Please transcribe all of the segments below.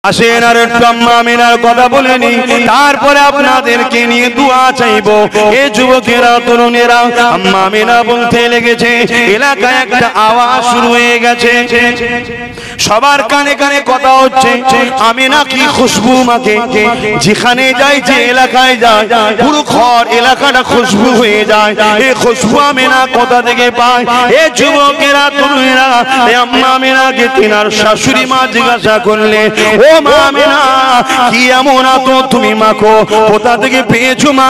আসেন আর একটু আম্মা আমিনার কথা বলে নি, তারপরে আপনাদেরকে নিয়ে দোয়া চাইবো। এই যুবকেরা তরুণেরা আম্মা আমিনা বলতে লেগেছে, এলাকায় একটা আওয়াজ শুরু হয়ে গেছে, সবার কানে কানে কথা হচ্ছে, আমিনা কি খুশবু মাকে, যেখানে যাই যে এলাকায় যায় পুরো ঘর এলাকাটা খুশবু হয়ে যায়। এই খুশবু আমিনা কোথা থেকে পায়? এই যুবকেরা তরুণেরা আম্মা আমিনাকে তিনার শাশুড়ি মা জিজ্ঞাসা করলে, ও মা আমিনা কি এমন আতো তুমি মাখো, কোথা থেকে পেয়েছো মা?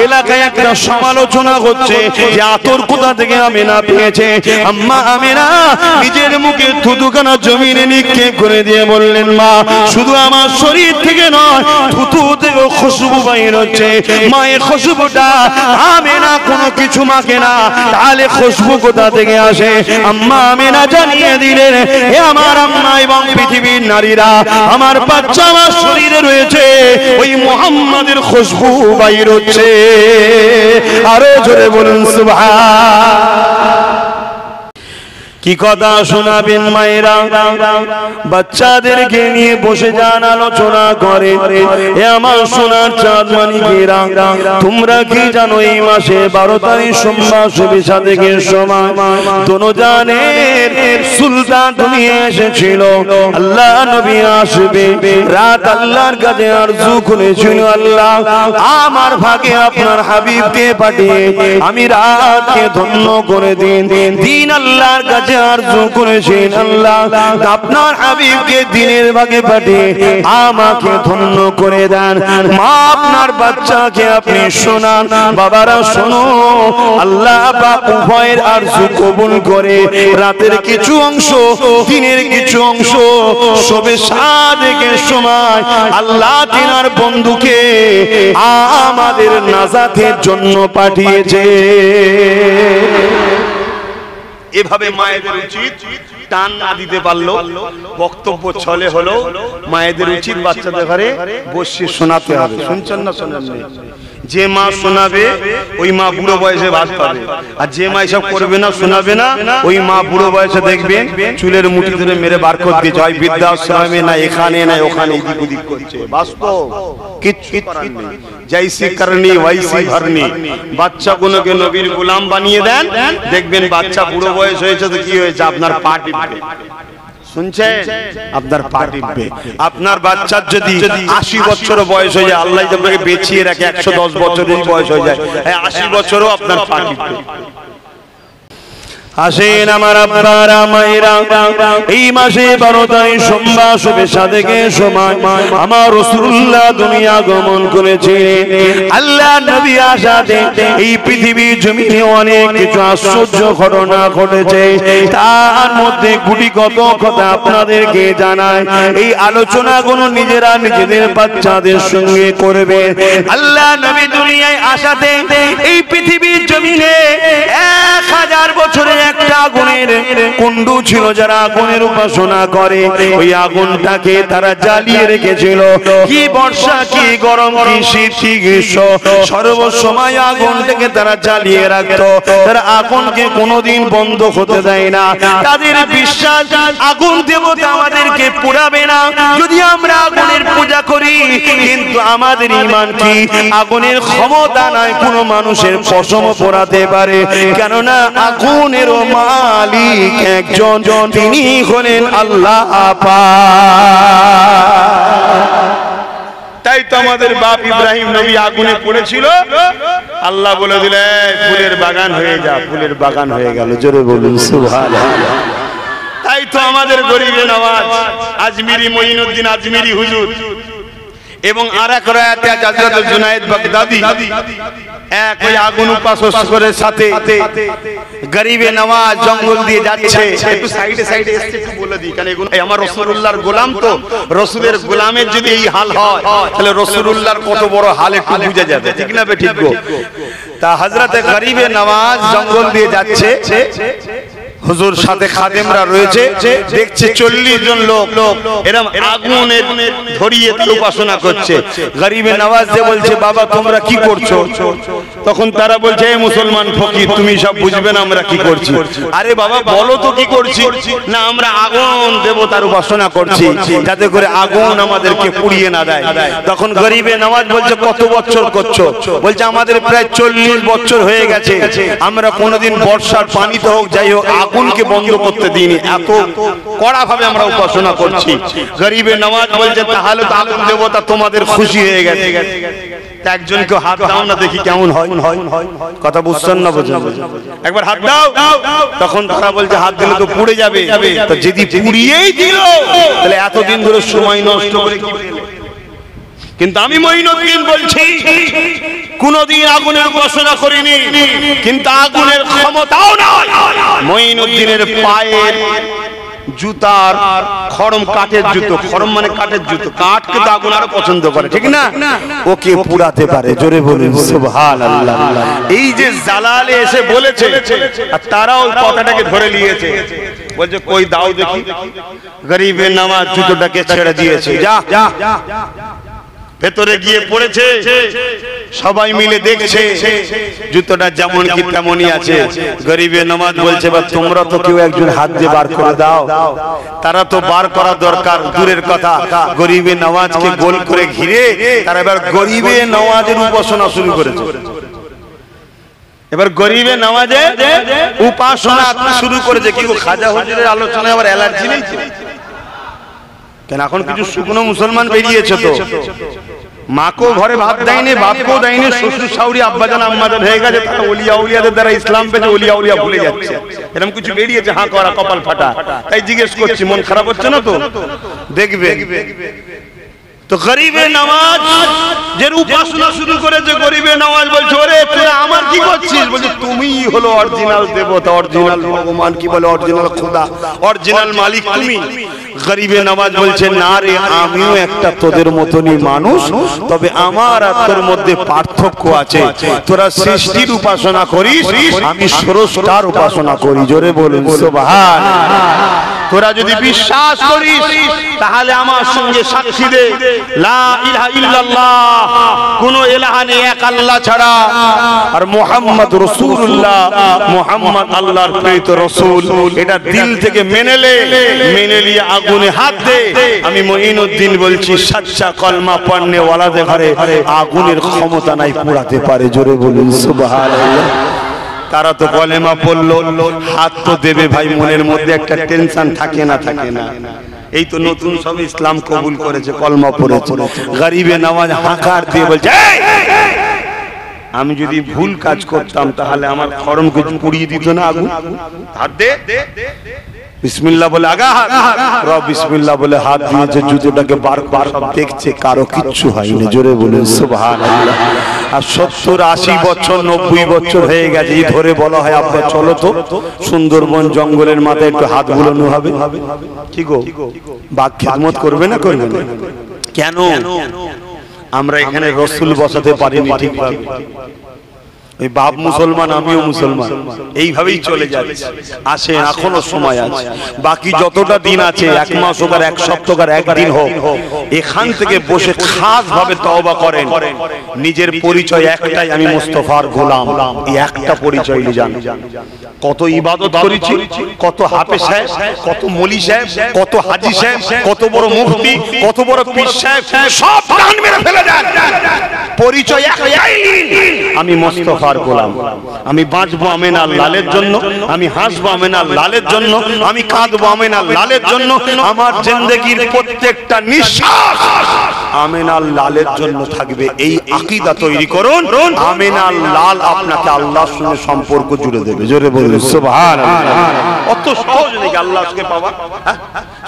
এলাকায় একটা সমালোচনা হচ্ছে যে আতর কোথা থেকে আমিনা পেয়েছে। আম্মা আমিনা নিজের মুখে থুতুখানা জমিনে নিক্ষেপ করে দিয়ে বললেন, মা শুধু আমার শরীর থেকে নয়, থুতু থেকে খুশবু বাইর হচ্ছে। মায়ের খুশবুটা আমিনা কোনো কিছু মাখে না, তাহলে খুশবু কোথা থেকে আসে? আম্মা আমিনা জানিয়ে দিলেন, হে আমার আম্মা এবং পৃথিবীর নারীরা, আমার বাচ্চা আমার শরীরে রয়েছে, ওই মুহাম্মাদের খুশবু বাইর হচ্ছে। আরো জোরে বলুন সুবহান। কি কথা শোনাবেন মায়েরা? বাচ্চাদেরকে নিয়ে বসে যান, আলোচনা করে। এ আমার সোনার চাঁদ মানিকেরা, তোমরা কি জানো এই মাসে 12 তারিখ সোমবার সুবিশা থেকে সময় দোনোজানের সুলতান দুনিয়া এসেছিল। আল্লাহ নবী আসবে রাত, আল্লাহর কাছে আরজু করেছিল, আল্লাহ আমার ভাগে আপনার হাবিবকে পাঠিয়ে আমি রাতকে ধন্য করে দিন। দিন আল্লাহর কাছে আরজু করেছেন, আল্লাহ আপনার হাবিবকে দিনের ভাগে পাঠিয়ে আমাকে ধন্য করে দেন। মা আপনার বাচ্চাকে আপনি শোনান, বাবারা শোনো, আল্লাহ পাক উভয়ের আরজু কবুল করে রাতের কিছু অংশ, দিনের কিছু অংশ সবে সাদেকের সময় আল্লাহ তিনার বন্ধুকে আমাদের নাজাতের জন্য পাঠিয়েছে। এভাবে মায়েদের উচিত টান না দিতে পারলো বক্তব্য ছলে হলো, মায়েদের উচিত বাচ্চাদের ঘরে বসে শোনাতে হবে। শুনছেন না? শোনেন? যে মা শোনাবে ওই মা বুড়ো বয়সে ভাত পাবে, আর যে মা এসব করবে না, শোনাবে না, ওই মা বুড়ো বয়সে দেখবেন চুলের মুঠি ধরে মেরে বার করে দিয়েছে, হয় বৃদ্ধাশ্রমে না এখানে না ওখানে এদিক ওদিক করছে। বাস্তব কিচ্ছু করার নেই, জাইসি করনি ওয়াইসি ভরনি। বাচ্চাগুলোকে নবীর গোলাম বানিয়ে দেন, দেখবেন বাচ্চা বুড়ো বয়স হয়েছে তো কি হয়েছে, আপনার পা টিপবে। শুনছেন? আপনার পা টিপবে। আপনার বাচ্চার যদি 80 বছর বয়স হয়ে যায়, আল্লাহ আপনাকে বেঁচিয়ে রাখে 110 বছরের বয়স হয়ে যায়, 80 বছরও আপনার পা টিপবে। আসেন আমার আব্বারা মায়েরা, এই মাসে 12 তারিখ সোমবার শুভে সাদেকের সময় আমার রাসূলুল্লাহ দুনিয়া গমন করেছে। আল্লাহ নবী আসাতে এই পৃথিবীর জমিনে অনেক কিছু আশ্চর্য ঘটনা ঘটেছে, তার মধ্যে গুটি কত কথা আপনাদেরকে জানায়। এই আলোচনাগুলো নিজেরা নিজেদের বাচ্চাদের সঙ্গে করবে। আল্লাহ নবী দুনিয়ায় আসাতে এই পৃথিবীর জমিনে 1000 বছরের একটা আগুনের কুণ্ডু ছিল, যারা আগুনের উপাসনা করে ওই আগুনটাকে তারা জ্বালিয়ে রেখেছিল। কি বর্ষা, কি গরম, কি শীত, কি গ্রীষ্ম, সর্বসময় আগুনটাকে তারা জ্বালিয়ে রাখতো। তারা আগুনকে কোনোদিন বন্ধ হতে দেয় না। তাদের বিশ্বাস আগুন দেবতা আমাদেরকে পোড়াবে না যদি আমরা আগুনের পূজা করি। কিন্তু আমাদের ঈমান কি আগুনের ক্ষমতা নাই কোনো মানুষের পশম পোড়াতে পারে, কেননা আগুনের মালিক একজন, তিনি হলেন আল্লাহ পাক। তাই তো আমাদের বাপ ইব্রাহিম নবী আগুনে পড়েছিল, আল্লাহ বলে দিলে ফুলের বাগান হয়ে যা, ফুলের বাগান হয়ে গেল। জোরে বলুন সুবহানাল্লাহ। তাই তো আমাদের গরিবে নওয়াজ আজমিরি মঈনুদ্দিন আজমিরি হুজুর এবং আরেক রায়াতে হযরত জুনায়েদ বাগদাদি এক ওই আগুন উপাসক করে সাথে গরিবে নওয়াজ জঙ্গল দিয়ে যাচ্ছে। একটু সাইডে সাইডে এসে একটু বলে দিই, কারণ এগুলো আমার রাসূলুল্লাহর গোলাম, তো রাসূলের গোলামের যদি এই হাল হয় তাহলে রাসূলুল্লাহর কত বড় হাল একটু বুঝা যাবে, ঠিক না? ঠিক গো। তা হযরত গরিবে নওয়াজ জঙ্গল দিয়ে যাচ্ছে, হুজুর সাথে খাদেমরা রয়েছে, দেখছে 40 জন লোক এরকম আগুনের ধরিয়ে তার উপাসনা করছে। গরিবে নওয়াজ যে বলছে, বাবা তোমরা কি করছো? তখন তারা বলছে, এই মুসলমান ফকির তুমি সব বুঝবে না আমরা কি করছি। আরে বাবা বলো তো কি করছি? না আমরা আগুন দেবতার উপাসনা করছি যাতে করে আগুন আমাদেরকে পুড়িয়ে না দেয়। তখন গরিবে নওয়াজ বলছে, কত বছর করছো? বলছে আমাদের প্রায় 40 বছর হয়ে গেছে, আমরা কোনোদিন বর্ষার পানিতে হোক যাই হোক আগুনকে বন্ধ করতে দিইনি, এত কড়া ভাবে আমরা উপাসনা করছি। গরিবে নওয়াজ বলছে, তাহলে তো আগুন দেবতা তোমাদের খুশি হয়ে গেছে। একজনকে হাত দাও না দেখি কেমন হয়। কথা বুঝছেন না? বুঝুন একবার হাত দাও। তখন তারা বলছে, হাত দিলে তো পুড়ে যাবে। তো যদি পুড়িয়েই দিল তাহলে এতদিন ধরে সময় নষ্ট করে কি পেলে? কিন্তু আমি মঈনুদ্দিন বলছি, কোনদিন আগুনের উপাসনা করিনি, কিন্তু আগুনের ক্ষমতাও নাই। মঈনুদ্দিনের পায়ের জুতার খরম কাঠের জুতো, খরম মানে কাঠের জুতো, কাঠকে তো আগুন আরো পছন্দ করে, ঠিক না? ওকে পুড়াতে পারে। জোরে বলুন সুবহানাল্লাহ। এই যে জালালে এসে বলেছে আর তারাও কথাটাকে ধরে নিয়েছে, বলছে কই দাও দেখি। গরিবে নওয়াজ জুতোটাকে ছেড়ে দিয়েছে, যা ভেতরে গিয়ে পড়েছে। সবাই মিলে দেখছে জুতোটা যেমন কি তেমনই আছে। গরিবে নওয়াজ বলছে, বা তোমরা তো কেউ একজন হাত দিয়ে বার করে দাও। তারা তো বার করা দরকার দূরের কথা, গরিবে নওয়াজকে গোল করে ঘিরে তারা এবার গরিবে নওয়াজের উপাসনা শুরু করেছে। এবার গরিবে নওয়াজে উপাসনা শুরু করেছে। কি খাজা হুজুরের আলোচনায় আবার অ্যালার্জি নেই কেন? এখন কিছু শুকনো মুসলমান বেরিয়েছে, তো মাকেও ঘরে ভাত দেয়নি, বাপকেও দেয়নি, শ্বশুর শাশুড়ি আব্বাজান আম্মাজান হয়ে গেছে, তারা ওলিয়া উলিয়াদের দ্বারা ইসলাম পেয়েছে, ওলিয়া উলিয়া ভুলে যাচ্ছে। এরকম কিছু বেরিয়েছে, হাঁ করা কপাল ফাটা। তাই জিজ্ঞেস করছি, মন খারাপ হচ্ছে না তো? দেখবে তো গরিবে নওয়াজ যে উপাসনা শুরু করেছে, গরিবে নওয়াজ বলছে, ওরে তোরা আমার কি করছিস? বলছে তুমিই হলো অরিজিনাল দেবতা, অরিজিনাল ভগবান, কি বলে অরিজিনাল খোদা, অরিজিনাল মালিক তুমি। গরিবে নওয়াজ বলছে, না রে, আমিও একটা তোদের মতনই মানুষ, তবে আমার আর তোর মধ্যে পার্থক্য আছে। তোরা সৃষ্টির উপাসনা করিস, আমি স্রষ্টার উপাসনা করি। জোরে বলুন সুবহানাল্লাহ। তোরা যদি বিশ্বাস করিস তাহলে আমার সঙ্গে সাক্ষী দে, লা ইলাহা ইল্লাল্লাহ, কোন ইলাহা নেই এক আল্লাহ ছাড়া, আর মুহাম্মদ রাসূলুল্লাহ, মুহাম্মদ আল্লাহর প্রেরিত রাসূল। এটা দিল থেকে মেনে নিয়ে আগুনে হাত দে। আমি মঈনুদ্দিন বলছি, সচ্চা কলমা পড়নে ওয়ালাদের ঘরে আগুনের ক্ষমতা নাই পোড়াতে পারে। জোরে বলুন সুবহানাল্লাহ। তারা তো কলেমা পড়লো, হাত তো দেবে ভাই, মনের মধ্যে একটা টেনশন থাকে না? এই তো নতুন সব ইসলাম কবুল করেছে, কলমা পড়েছে। গরিবে নওয়াজ হাঁকার দিয়ে বলছে, আমি যদি ভুল কাজ করতাম তাহলে আমার খরম কিছু পুড়িয়ে দিত না আগুন? হাত দে। বিসমিল্লাহ বলে আগা হাত, বিসমিল্লাহ বলে হাত দিয়েছে, জুতোটাকে বার সব দেখছে, কারো কিচ্ছু হয়নি। জোরে বলুন সুবহানাল্লাহ। আর 70-80 বছর 90 বছর হয়ে গেছে, এই ধরে বলা হয়, আব্বা চলো তো সুন্দরবন জঙ্গলের মাথায় একটু হাত বুলানো হবে। কি গো, বাঘ খিদমত করবে না? করবে না কেন? আমরা এখানে রসুল বসাতে পারিনি ঠিকভাবে। ওই বাপ মুসলমান, আমিও মুসলমান, এইভাবেই চলে যাচ্ছে। আসে, এখনো সময় আছে, বাকি যতটা দিন আছে, 1 মাস হোক আর 1 সপ্তাহ আর 1 দিন হোক, এখান থেকে বসে খাস ভাবে তওবা করেন। নিজের পরিচয় একটাই, আমি মুস্তাফার গোলাম। এই একটা পরিচয় নিয়ে যান। কত ইবাদত করেছি, কত হাফেজ সাহেব, কত মলি সাহেব, কত হাজি সাহেব, কত বড় মুফতি, কত বড় পীর সাহেব, সব প্রাণ মেরে ফেলে দেন। পরিচয় একটাই, আমি মুস্তাফার গোলাম। আমি বাঁচবো আমিনার লালের জন্য, আমি হাসবো আমিনার লালের জন্য, আমি কাঁদবো আমিনার লালের জন্য। আমার জিন্দেগির প্রত্যেকটা নিঃশ্বাস আমিনার লালের জন্য থাকবে। এই আকীদা তৈরি করুন, আমিনার লাল আপনাকে আল্লাহর সঙ্গে সম্পর্ক জুড়ে দেবে। জোরে বলুন সুবহানাল্লাহ। অত সহজ নাকি আল্লাহকে পাওয়া?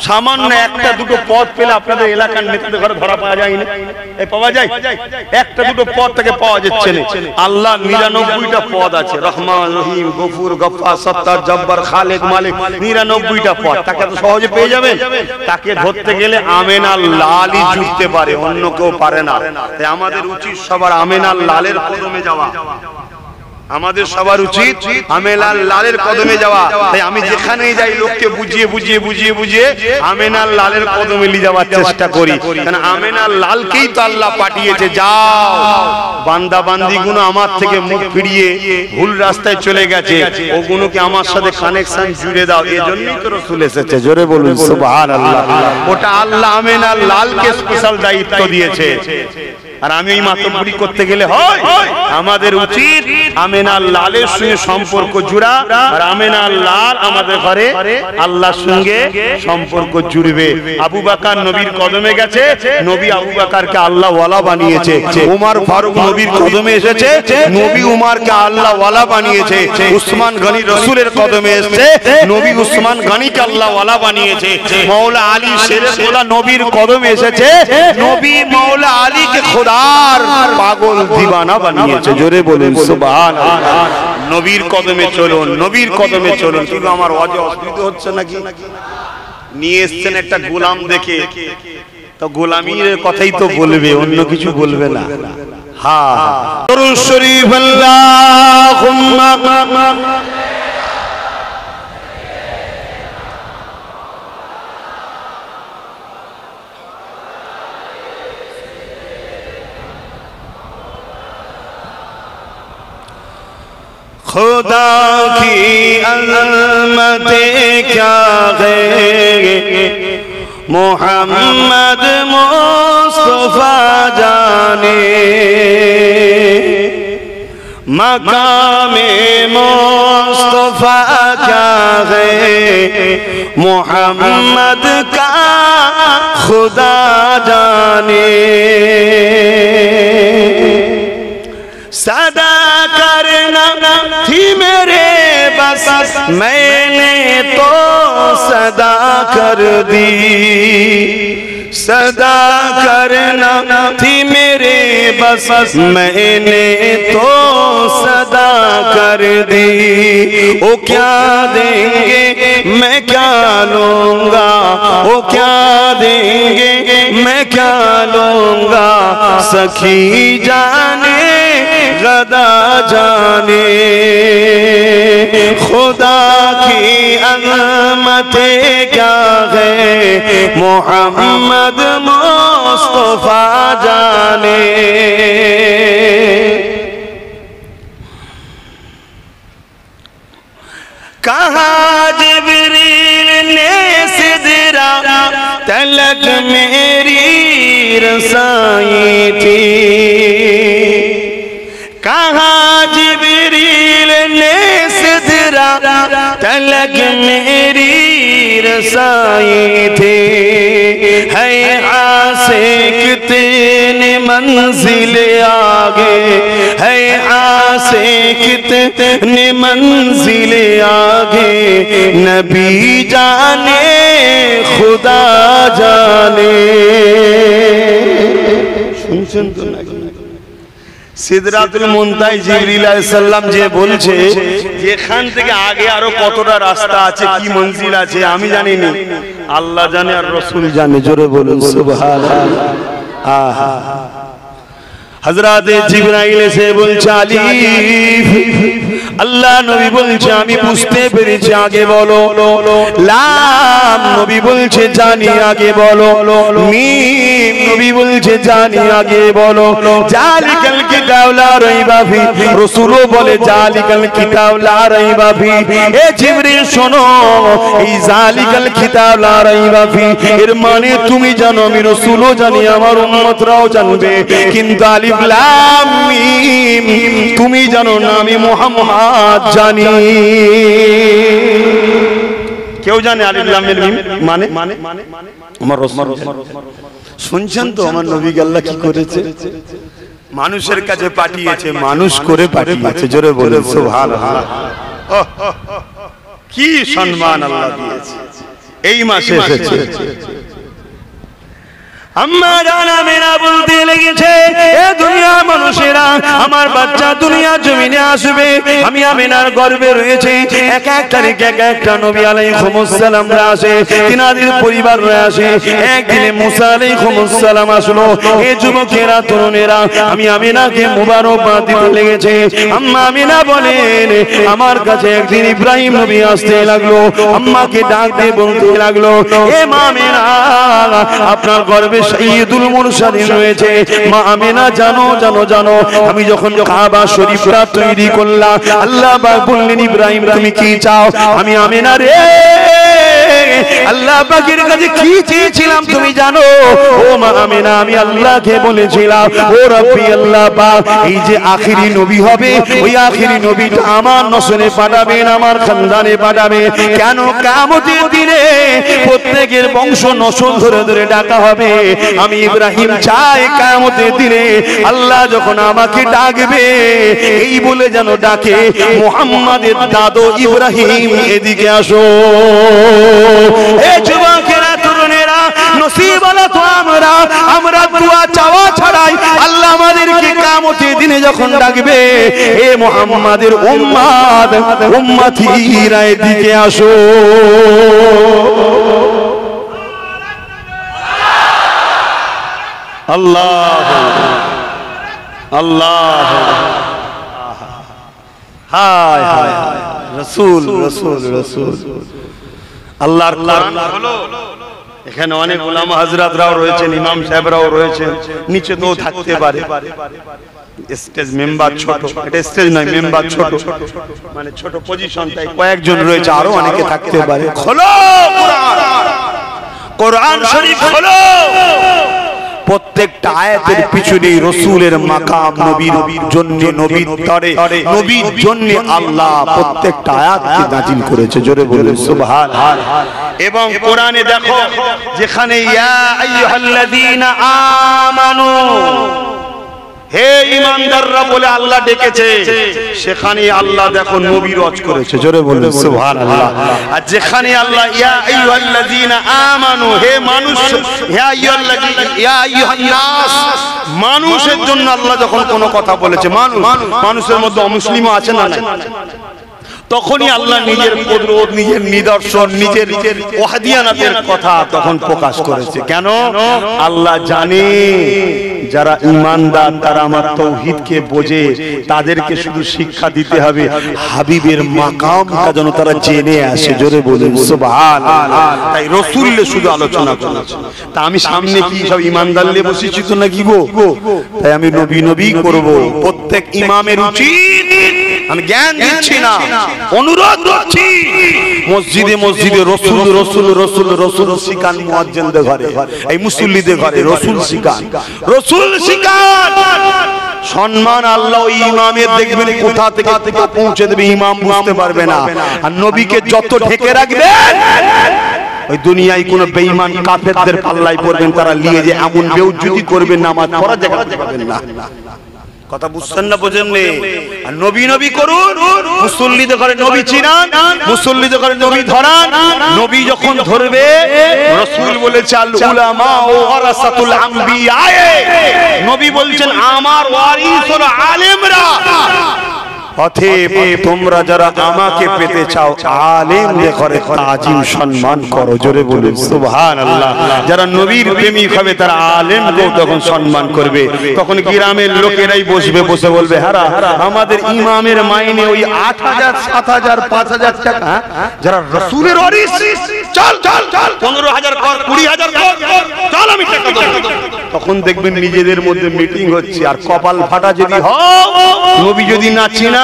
সামান্য একটা দুটো পদ পেলে আপনাদের এলাকার নেতাদের ঘরে ধরা পাওয়া যায় না? এই পাওয়া যায়? একটা দুটো পদ থেকে পাওয়া যাচ্ছে না। আল্লাহ 99টা পদ আছে, রহমান, রহিম, গফুর, গফফার, সত্তার, জব্বার, খালেক, মালিক, 99টা পদ। তাকে তো সহজে পেয়ে যাবেন। তাকে ধরতে গেলে আমিনার লালই জুড়তে পারে, অন্য কেউ পারে না। তাই আমাদের উচিত সবার আমিনার লালের কদমে যাওয়া। আমাদের সবার উচিত আমেনার লালের কদমে যাওয়া। তাই আমি যেখানেই যাই লোককে বুঝিয়ে আমেনার লালের কদমে নিয়ে যাওয়ার চেষ্টা করি, কারণ আমেনার লালকেই তো আল্লাহ পাঠিয়েছে। যাও বান্দা বান্দিগুলো আমার থেকে মুখ ফিরিয়ে ভুল রাস্তায় চলে গেছে, ওগুলোকে আমার সাথে কানেকশন জুড়ে দাও। এজন্যই তো রাসূল এসেছে। জোরে বলুন সুবহানাল্লাহ। ওটা আল্লাহ আমেনার লালকে স্পেশাল দায়িত্ব দিয়েছে। আর আমি এই মাতব্বরি করতে গেলে হয়, আমাদের উচিত আমেনার লালের সঙ্গে সম্পর্ক জুড়া, আর আমেনার লাল আমাদের ঘরে আল্লাহর সঙ্গে সম্পর্ক জুড়বে। আবু বকর নবীর কদমে গেছে, নবী আবু বকরকে আল্লাহ ওয়ালা বানিয়েছে। ওমর ফারুক নবীর কদমে এসেছে, নবী উমরকে আল্লাহ ওয়ালা বানিয়েছে। উসমান গনি রাসূলের কদমে এসেছে, নবী উসমান গনিকে আল্লাহ ওয়ালা বানিয়েছে। মাওলা আলী শেরে খোদা নবীর কদমে এসেছে, নবী মাওলা আলীকে খোদার পাগল দিওয়ানা বানিয়েছে। জোরে বলুন সুবহানাল্লাহ। নবীর কদমে চলুন, নবীর কদমে চলুন। কিন্তু আমার ওয়াজে অসুবিধা হচ্ছে নাকি? নিয়ে এসেছেন একটা গোলাম দেখে, তো গোলামির কথাই তো বলবে, অন্য কিছু বলবে না। হ্যাঁ দরুদ শরীফ আল্লাহুম্মা खुदा की अज़मतें क्या है, मोहम्मद मुस्तफा जाने, मकामे मुस्तफा क्या है, मोहम्मद का खुदा जाने। सदा करना थी मेरे बस, मैंने तो सदा कर दी। सदा करना थी मेरे बस, मैंने तो सदा कर दी। ओ क्या देंगे मैं क्या लूंगा, ओ क्या देंगे मैं क्या लूंगा, सखी जाने गदा जाने। खुदा की अज़मतें क्या है, मोहम्मद मुस्तफा जाने। कहा जिब्रील ने सिदरा तलक मेरी रसाई थी, कहा जिब्रील ने सिदरा तलक मेरी रसाई थी। है आशिक कितने मंजिल आगे, है आशिक कितने मंजिल आगे, नबी जाने खुदा जाने। শুনছেন তো নাকি? সিদরাতুল মুনতাহা জিবরিল আলাইহিস সালাম যে বলছে যে এখান থেকে আগে আরো কতটা রাস্তা আছে, কি মঞ্জিল আছে আমি জানি না, আল্লাহ জানে আর রাসূল জানে। জোরে বলুন সুবহানাল্লাহ। আহা হযরত জিবরাইল এসে বলছে আলিফ, আল্লাহ নবী বলছে আমি বুঝতে পেরেছি আগে বলো। লাম নবী বলছে জানি আগে বলো। মিম নবী বলছে জানি আগে বলো। জালিকাল কিতাব লা রাইবা ফি, রাসূলও বলে জালিকাল কিতাব লা রাইবা ফি। এ জিবরিল শোনো, এই জালিকাল কিতাব লা রাইবা ফি এর মানে তুমি জানো, আমি রাসূলও জানি, আমার উম্মতরাও জানবে, কিন্তু আলিফ লাম মিম তুমি জানো না, আমি মুহাম্মদ জানি। কেউ জানে আলিফ লাম মিম মানে? আমার রাসূল। শুনছেন তো আমার নবী আল্লাহ কি করেছে? মানুষের কাছে পাঠিয়েছে, মানুষ করে পাঠিয়েছে। জোরে বলেন সুবহানাল্লাহ। কি সম্মান আল্লাহ দিয়েছে। এই মাসে এসেছে। আম্মা জানা মেনা বলতে লেগেছে, এ দুনিয়া মানুষেরা আমার বাচ্চা দুনিয়া জমিনে আসবে, আমি আমিনার গর্ভে রয়েছে। এক এক তারিখে এক একটা নবী আলাইহিস সালামরা আসে, তিনাদের পরিবাররা আসে। একদিনে মুসা আলাইহিস সালাম আসলো। এই যুবকেরা তরুণেরা আমি আমিনাকে মুবারকবাদ দিতে লেগেছে। আম্মা আমিনা বলেন আমার কাছে একদিন ইব্রাহিম নবী আসতে লাগলো, আম্মাকে ডাক দিয়ে বলতে লাগলো, এ মা আমিনা আপনার গর্ভে সাইয়্যিদুল মুরসালিন রয়েছে। মা আমিনা জানো জানো জানো আমি যখন কাবা শরীফটা তৈরি করলাম, আল্লাহ পাক বললেন ইব্রাহিম তুমি কি চাও? আমি আমিনা রে আল্লাহ পাকের কাছে কি চেয়েছিলাম তুমি জানো? ও মা আমিনা আমি আল্লাহকে বলেছিলাম, ও রব্বি আল্লাহ পাক এই যে আখেরি নবী হবে, ওই আখেরি নবীটা আমার নসলে পাঠাবেন, আমার খানদানে পাঠাবেন। কেন? কিয়ামতের দিনে প্রত্যেকের বংশ নসল ধরে ধরে ডাকা হবে। আমি ইব্রাহিম চাই কিয়ামতের দিনে আল্লাহ যখন আমাকে ডাকবে এই বলে যেন ডাকে, মুহাম্মাদের দাদু ইব্রাহিম এদিকে আসো। এ যুবকেরা তরুণেরা নসিব আলা তো আমরা দোয়া চাওয়া ছাড়াই আল্লাহ আমাদেরকে কিয়ামতের দিনে যখন ডাকবে, এ মুহাম্মাদের উম্মত উম্মতিরা এদিকে আসো। আল্লাহ আল্লাহ হায় হায় রাসূল রাসূল রাসূল আল্লাহর কোরআন হলো। এখানে অনেক উলামা হযরতরাও রয়েছেন, ইমাম সাহেবরাও রয়েছেন, নিচে তো থাকতে পারে। স্টেজ মেম্বার ছোট, এটা স্টেজ নয় মেম্বার ছোট, মানে ছোট পজিশন, তাই কয়েকজন রয়েছে, আরো অনেকে থাকতে পারে। খোলো কোরআন, কোরআন শরীফ খোলো। প্রত্যেকটা আয়াতের পিছনে রাসূলের মাকাম, নবীর জন্য, নবীর তরে, নবীর জন্য আল্লাহ প্রত্যেকটা আয়াতকে নাজিল করেছে। জোরে বলুন সুবহানাল্লাহ। এবং কোরআনে দেখো যেখানে ইয়া আইয়ুহাল্লাযীনা আমানু, হে ঈমানদাররা বলে আল্লাহ ডেকেছে, সেখানে আল্লাহ দেখো নবী রজ করেছে। জোরে বলুন সুবহানাল্লাহ। আর যেখানে আল্লাহ ইয়া আইয়ুহাল্লাযীনা আমানু, হে মানুষ, ইয়া আইয়ুহান নাস, মানুষের জন্য আল্লাহ যখন কোনো কথা বলেছে, মানুষের মধ্যে অমুসলিমও আছে না, তখনই আল্লাহ নিজের কুদরত, নিজের নিদর্শন, নিজের ওয়াহদিয়ানাতের কথা তখন প্রকাশ করেছে। কেন? আল্লাহ জানে যারা ঈমানদার তারা আমার তাওহীদকে বোঝে, তাদেরকে শুধু শিক্ষা দিতে হবে, হাবিবের মাকামটা যেন তারা জেনে আসে। জোরে বলুন সুবহানাল্লাহ। তাই রাসূলের শুধু আলোচনা করেছে। তা আমি সামনে কি সব ঈমানদার নিয়ে বসেছি তো নাকি গো? তাই আমি নবী নবী করব। প্রত্যেক ইমামের উচিত, আমি জ্ঞান দিচ্ছি না, অনুরোধ করছি, মসজিদে মসজিদে রাসূল রাসূল রাসূল রাসূল শিখান, মুয়াজ্জিনদের ঘরে, এই মুসল্লিদের ঘরে রাসূল শিখান, রাসূল শিখান। সম্মান আল্লাহ ওই ইমামের দেখবেন কোথা থেকে পৌঁছে দেবে, ইমাম বুঝতে পারবে না। আর নবীকে যত ঢেকে রাখবেন, ওই দুনিয়ায় কোন বেঈমান কাফেরদের পাল্লায় পড়বেন, তারা নিয়ে যে এমন বেউজ্জতি করবেন, নামাজ পড়া জায়গা পাবেন না। কথা বুঝছেন না? বোঝেন নে? আর নবী নবী করুন, মুসল্লিদের ঘরে নবী চিনান, মুসল্লিদের ঘরে নবী ধরান। নবী যখন ধরবে, রাসূল বলেছে আল উলামা ওয়ারাসাতুল আমবিয়া, নবী বলছেন আমার ওয়ারিস হলো আলেমরা। অতএব তোমরা যারা আমাকে পেতে চাও, আলেমদের ঘরে তাজিম সম্মান করো। জোরে বলুন সুবহানাল্লাহ। যারা নবীর প্রেমিক হবে তারা আলেমকেও তখন সম্মান করবে। তখন গ্রামের লোকেরাই বসবে, বসে বলবে হারা আমাদের ইমামের মাইনে ওই ৮,০০০, ৭,০০০, ৫,০০০ টাকা, যারা রাসূলের ওয়ারিস, চল চল চল ১৫,০০০ কর, ২০,০০০ কর, চল আমি টাকা দেব। তখন দেখবেন নিজেদের মধ্যে মিটিং হচ্ছে। আর কপাল ফাটা যদি হয়, নবী যদি না চিনা,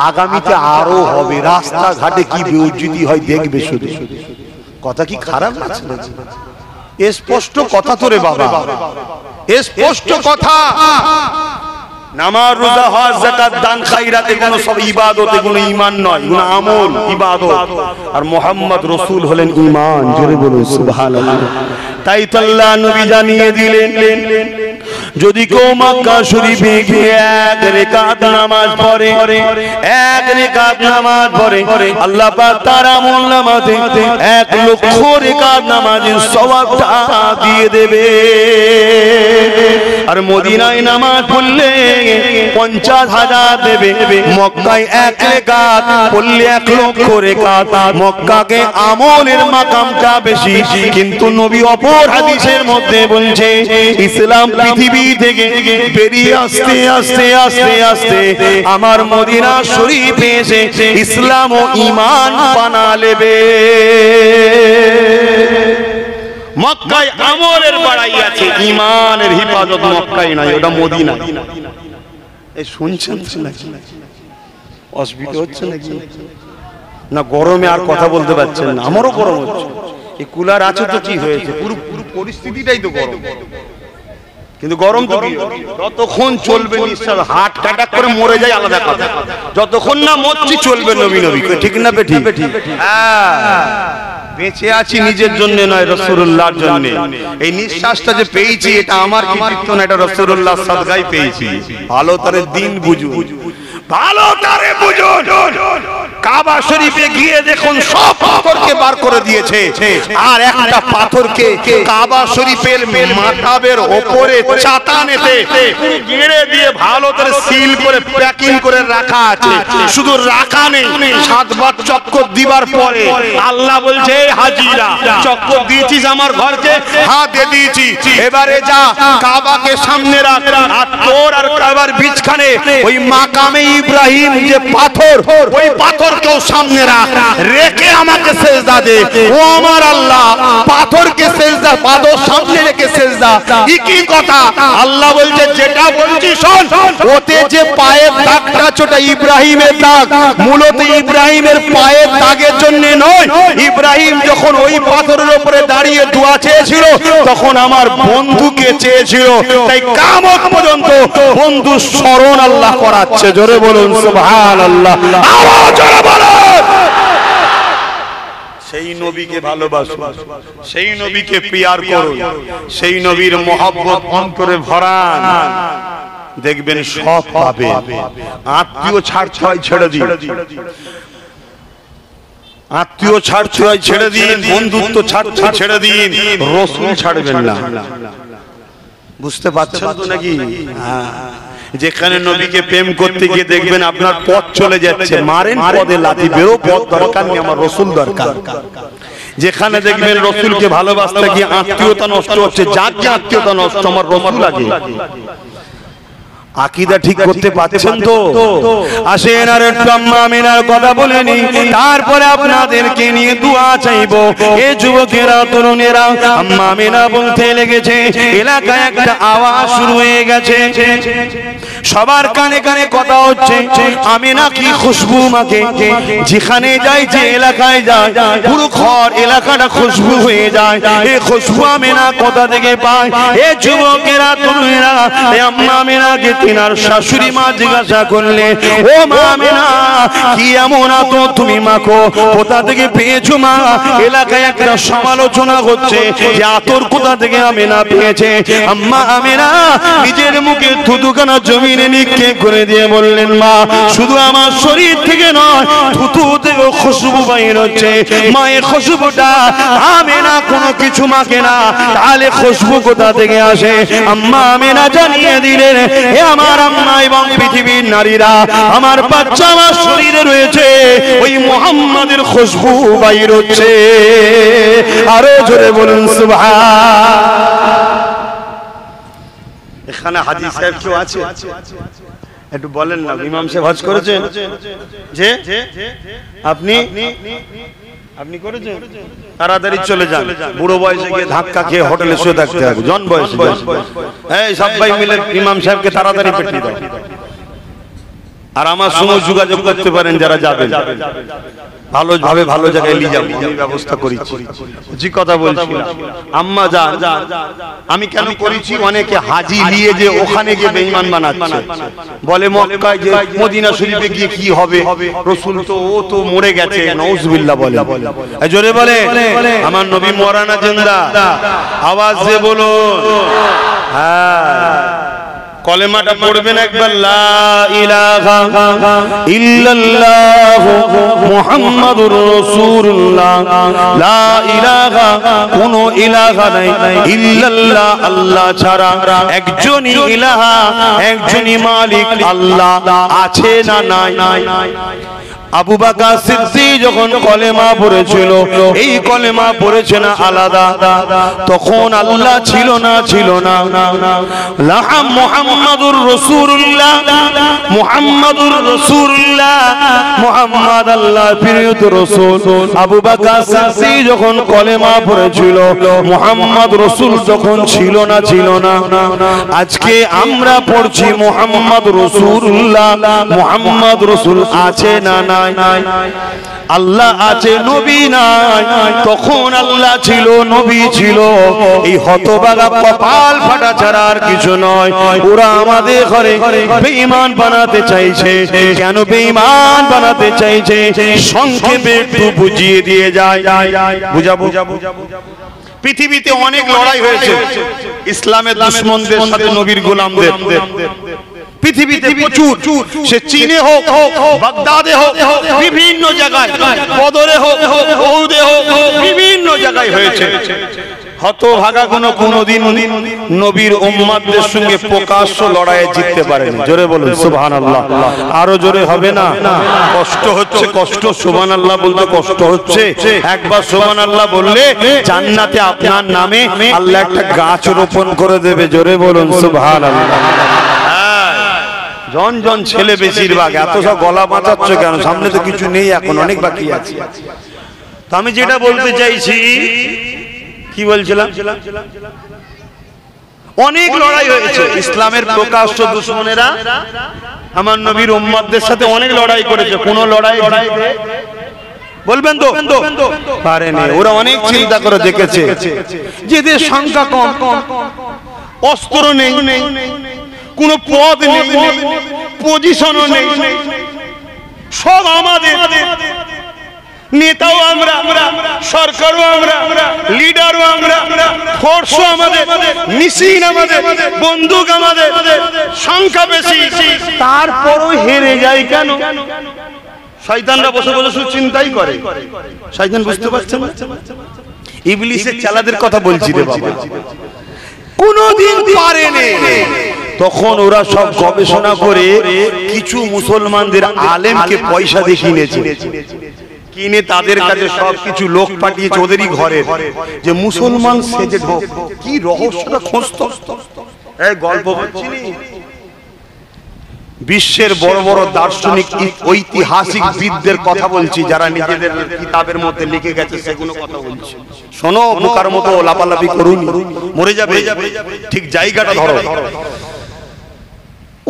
আগামীতে আরো হবে। রাস্তাঘাটে কি বেউজ্জতি হয় দেখবে শুধু। কথা কি খারাপ লাগছে? স্পষ্ট কথা তো রে বাবা, স্পষ্ট কথা। নামাজ, রোজা, হজ, যাকাত, দান, খায়রাত, এগুলো সব ইবাদত, এগুলো ঈমান নয়, এগুলো আমল, ইবাদত। আর মুহাম্মদ রাসূল হলেন ঈমান। জোরে বলুন সুবহানাল্লাহ। তাই তো আল্লাহ নবী জানিয়ে দিলেন, যদি কেউ মক্কা শরীফে গিয়ে এক রাকাত নামাজ পড়ে, এক রাকাত নামাজ পড়ে, আল্লাহ পাক তার আমলনামাতে ১,০০,০০০ রাকাত নামাজের সওয়াবটা দিয়ে দেবে। আর মদিনায় নামাজ পড়লে 50,000 দেবে, মক্কায় 1 রাকাত পড়লে 1 লক্ষ রাকাত। মক্কাকে আমলের মাকামটা বেশি, কিন্তু নবী অপর হাদিসের মধ্যে বলছে ইসলাম পৃথিবী থেকে বেরিয়ে আস্তে আস্তে আস্তে আস্তে আমার মদিনা শরীফে এসে ইসলাম ও ঈমান বানা নেবে। মক্কায় আমলের বাড়াই আছে, ঈমানের হিফাজত মক্কায় নাই, ওটা মদিনা। এই শুনছেন নাকি? অসুবিধা হচ্ছে নাকি? না গরমে আর কথা বলতে পারছেন না? আমারও গরম হচ্ছে। এই কুলার আছে তো কি হয়েছে, পুরো পরিস্থিতিটাই তো গরম। কিন্তু গরম তো যতক্ষণ চলবে নিঃশ্বাস হার্ট অ্যাটাক করে মরে যায় আলাদা কথা, যতক্ষণ না মরছি চলবে নবী নবী, ঠিক না বেঠিক? হ্যাঁ, বেঁচে আছি নিজের জন্য নয়, রাসূলুল্লাহর জন্য। এই নিঃশ্বাসটা যে পেয়েছি এটা আমার কৃতিত্ব না, এটা রাসূলুল্লাহ সাদগায় পেয়েছি। ভালো তারে দিন বুঝুন, ভালো তারে বুঝুন। কাবা শরীফে গিয়ে দেখুন সব পাথরকে বার করে দিয়েছে, আর একটা পাথরকে কাবা শরীফের মাথাবের উপরে চাতানেতে গেড়ে দিয়ে ভালো করে সিল করে প্যাকিং করে রাখা আছে। শুধু রাখা নেই, 7 বার চক্কর দিবার পরে আল্লাহ বলছে হাজিরা চক্কর দিয়েছিস আমার ঘরকে, হ্যাঁ দিয়ে দিয়েছি, এবারে যা কাবাকে সামনে রাখ, আর তোর আর কাবার বিচখানে ওই মাকামে ইব্রাহিম যে পাথর, ওই পাথরকেও সামনে রাখ, রেখে আমাকে সেজদা দে। ও আমার আল্লাহ, পাথরকে সেজদা, পাথর সামনে রেখে সেজদা, কি কথা? আল্লাহ বলছে যেটা বলছি শোন, ওতে যে পায়ের দাগটা ছোটা ইব্রাহিমের দাগ, মূলত ইব্রাহিমের পায়ের দাগের জন্য নয়। ইব্রাহিম যখন ওই পাথরের উপরে দাঁড়িয়ে দোয়া চেয়েছিল তখন আমার বন্ধুকে চেয়েছিল, তাই কিয়ামত পর্যন্ত বন্ধু স্মরণ আল্লাহ করাচ্ছে। জোরে বলুন সুবহানাল্লাহ, আওয়াজ জোরে বলুন। সেই নবীকে ভালোবাসুন, সেই নবীকে পিয়ার করুন, সেই নবীর মহব্বত অন্তরে ভরান, দেখবেন সব পাবে। আত্মীয় ছাড়ছাড় ছেড়ে দিন, আত্মীয় ছাড়ছাড় ছেড়ে দিন, বন্ধুত্ব ছাড়ছাড় ছেড়ে দিন, রাসূল ছাড়বেন না। বুঝতে পারছেন তো নাকি? হ্যাঁ, যেখানে নবীকে প্রেম করতে গিয়ে দেখবেন আপনার পথ চলে যাচ্ছে, মারেন পদে লাথি, বেরো পথ দরকার নেই, আমার রাসূল দরকার। যেখানে দেখবেন রাসূলকে ভালোবাসতে গিয়ে আত্মীয়তা নষ্ট হচ্ছে, যার যে আত্মীয়তা নষ্ট, আমার রাসূল আগে। আকীদা ঠিক করতে পারছেন তো? আসেন আর একটু আম্মা আমিনার কথা বলে নি, তারপরে আপনাদেরকে নিয়ে দোয়া চাইবো। এই যুবকেরা তরুণেরা আম্মা আমিনা বলতে লেগেছে, এলাকায় একটা আওয়াজ শুরু হয়ে গেছে, সবার কানে কানে কথা হচ্ছে, আমিনা কি খুশবু মাকে, যেখানে যায় যে এলাকায় যায় পুরো ঘর এলাকাটা খুশবু হয়ে যায়। এই খুশবু আমিনা কোথা থেকে পায়? এই যুবকেরা তরুণেরা আম্মা আমিনাকে তিনার শাশুড়ি মা জিজ্ঞাসা করলে, ও মা আমিনা কি এমন আতো তুমি মাখো, কোথা থেকে পেয়েছো মা? এলাকায় একটা সমালোচনা হচ্ছে যে আতর কোথা থেকে আমিনা পেয়েছে। আম্মা আমিনা নিজের মুখে থুতুখানা জমিনে নিক্ষেপ করে দিয়ে বললেন, মা শুধু আমার শরীর থেকে নয়, থুতু থেকে খুশবু বাইর হচ্ছে। মায়ের খুশবুটা আমিনা কোনো কিছু মাখে না, তাহলে খুশবু কোথা থেকে আসে? আম্মা আমিনা জানিয়ে দিলেন, হে আমার আম্মা এবং পৃথিবীর নারীরা, আমার বাচ্চা আমার শরীরে রয়েছে, ওই মুহাম্মাদের খুশবু বাইর হচ্ছে। আরো জোরে বলুন সুবহান। এখানে হাজী সাহেব কেউ আছে? একটু বলেন না, ইমাম সাহেব হজ করেছেন যে আপনি আপনি করেছেন? তাড়াতাড়ি চলে যান, বুড়ো বয়সে গিয়ে ধাক্কা খেয়ে হোটেলে শুয়ে থাকতে হবে। জন বয়স এই সবাই মিলে ইমাম সাহেবকে তাড়াতাড়ি পেটিয়ে দাও। আর আমার সঙ্গে যোগাযোগ করতে পারেন যারা যাবেন, ভালোভাবে ভালো জায়গায় নিয়ে যাবো, আমি ব্যবস্থা করেছি। জি কথা বলছি আম্মা যান, আমি কেন করেছি? অনেকে হাজি নিয়ে যে ওখানে গিয়ে বেঈমান বানাচ্ছে, বলে মক্কায় যে মদিনা শরীফে গিয়ে কি হবে, রাসূল তো ও তো মরে গেছে, নাউজুবিল্লাহ বলে। জোরে বলে আমার নবী মরানা জিন্দা, আওয়াজ দিয়ে বলুন। হ্যাঁ, কলেমাটা পড়বেন একবার, লা ইলাহা ইল্লাল্লাহ মুহাম্মাদুর রাসূলুল্লাহ। লা ইলাহা, কোন ইলাহা নাই, ইল্লাল্লাহ আল্লাহ ছাড়া, একজনই ইলাহা, একজনই মালিক আল্লাহ, আছে না নাই। আবু বকর সিদ্দিক যখন কলেমা পড়েছিল, এই কলেমা পড়েছে না আলাদা, তখন আল্লাহ ছিল না। লাহা মুহাম্মাদুর রাসূলুল্লাহ, মুহাম্মাদুর রাসূলুল্লাহ, মুহাম্মদ আল্লাহর প্রিয় রাসূল। আবু বকর সিদ্দিক যখন কলেমা পড়েছিল, মুহাম্মদ রাসূল যখন ছিল না। আজকে আমরা পড়ছি মুহাম্মদ রাসূলুল্লাহ, মুহাম্মদ রাসূল আছে না নাই? আল্লাহ আছে, নবী নাই। তখন আল্লাহ ছিল, নবী ছিল। এই হতভাগা কপাল ফাটা ছাড়া আর কিছু নয়। ওরা আমাদের ঘরে বেঈমান বানাতে চাইছে। কেন বেঈমান বানাতে চাইছে? সংক্ষেপে একটু বুঝিয়ে দিয়ে যায়, বুঝাবো। পৃথিবীতে অনেক লড়াই হয়েছে ইসলামের দুশমনদের সাথে নবীর গোলামদের। পৃথিবীতে প্রচুর, সে চীনে হোক, বাগদাদে হোক, বিভিন্ন জায়গায়, বদরে হোক, উহুদে হোক, বিভিন্ন জায়গায় হয়েছে। হতভাগা কোনদিন নবীর উম্মতদের সঙ্গে প্রকাশ্য লড়াইয়ে জিততে পারেনি। জোরে বলুন সুবহানাল্লাহ। আরো জোরে হবে না? কষ্ট হচ্ছে, কষ্ট। সুবহানাল্লাহ বলতে কষ্ট হচ্ছে। একবার সুবহানাল্লাহ বললে জান্নাতে আপনার নামে আল্লাহ একটা গাছ রোপণ করে দেবে। জোরে বলুন সুবহানাল্লাহ। জন ছেলে বেশিরভাগ, এত সব গলা বাঁচাচ্ছ কেন? সামনে তো কিছু নেই, এখন অনেক বাকি আছে। তো আমি যেটা বলতে চাইছি, কি বলছিলাম, অনেক লড়াই হয়েছে। ইসলামের প্রকাশ্য দুশমনেরা আমার নবীর উম্মতদের সাথে অনেক লড়াই করেছে। কোন লড়াই বলবেন তো পারেনি। ওরা অনেক চিন্তা করে দেখেছে, যেদের সংখ্যা কম, অস্ত্র নেই, কোন পদ নেই, পজিশনও নেই, সব আমাদের, নেতাও আমরা, সরকারও আমরা, লিডারও আমরা, ফোর্সও আমাদের, মিশিন আমাদের, বন্দুক আমাদের, সংখ্যা বেশি, তারপরও হেরে যায় কেন? শয়তানরা বসে বসে শুধু চিন্তাই করে। শয়তান বুঝতে পারছে না? ইবলিসের চালাদের কথা বলছি রে বাবা, কোনদিন পারেনি। তখন ওরা সব গবেষণা করে কিছু মুসলমানদের আলেমকে পয়সা দিয়ে কিনে তাদের কাছে সবকিছু লোক পাঠিয়েছে ওদেরই ঘরে, যে মুসলমান সেজে ঢোক। কি রহস্যটা খুঁজতো, এই গল্প বলছিনি। বিশ্বের বড় বড় দার্শনিক, ঐতিহাসিক বিদদের কথা বলছি, যারা নিজেদের কিতাবের মধ্যে লিখে গেছে সেগুলো কথা বলছি। শোনো, বোকার মতো লাপালাপি করুন, মরে যাবে, ঠিক জায়গাটা ধরো।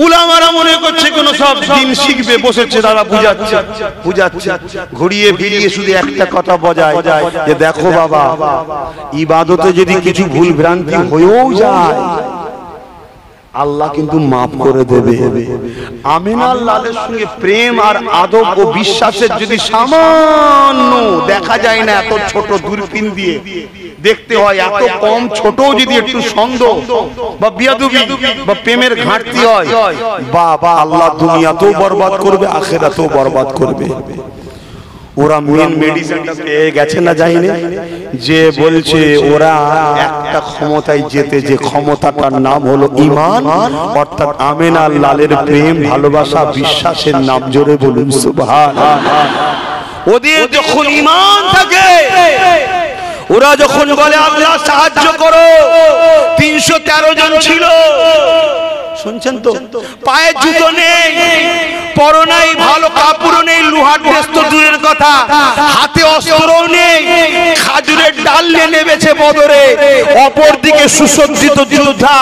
উলামারা মনে করছে কোন সব দিন শিখবে, বসেছে তারা বুঝাচ্ছে, ঘুরিয়ে ফিরিয়ে শুধু একটা কথা বোঝায় যে দেখো বাবা, ইবাদতে যদি কিছু ভুল ভ্রান্তি হয়েও যায়, আল্লাহ কিন্তু মাফ করে দেবে। আমিনা আল্লাহর সঙ্গে প্রেম আর আদব ও বিশ্বাসের যদি সামান্য দেখা যায় না, এত ছোট দূরবীন দিয়ে দেখতে হয়, এত কম ছোট যদি একটু সন্দেহ বা বিয়াদবি বা প্রেমের ঘাটতি হয়, বাবা আল্লাহ দুনিয়াতেও বরবাদ করবে, আখিরাতেও বরবাদ করবে। ওরা মেন মেডিসিনটা পেয়ে গেছে না যায়নি, যে বলছে ওরা একটা ক্ষমতায় যেতে, যে ক্ষমতাটার নাম হলো ঈমান, অর্থাৎ আমিনা আল্লাহর প্রেম, ভালোবাসা, বিশ্বাসের নাম। জোরে বলুন সুবহানাল্লাহ। ওদের যখন ঈমান থাকে, ওরা যখন বলে আল্লাহ সাহায্য করো, 313 জন ছিল, শুনছেন তো? পায়ে জুতো নেই, পরো নাই ভালো কাপড়ও নেই, লোহার ড্রেস তো দূরের কথা, হাতে অস্ত্রও নেই, খাজুরের ডাল নিয়ে নেমেছে বদরে। অপরদিকে সুসজ্জিত যোদ্ধা,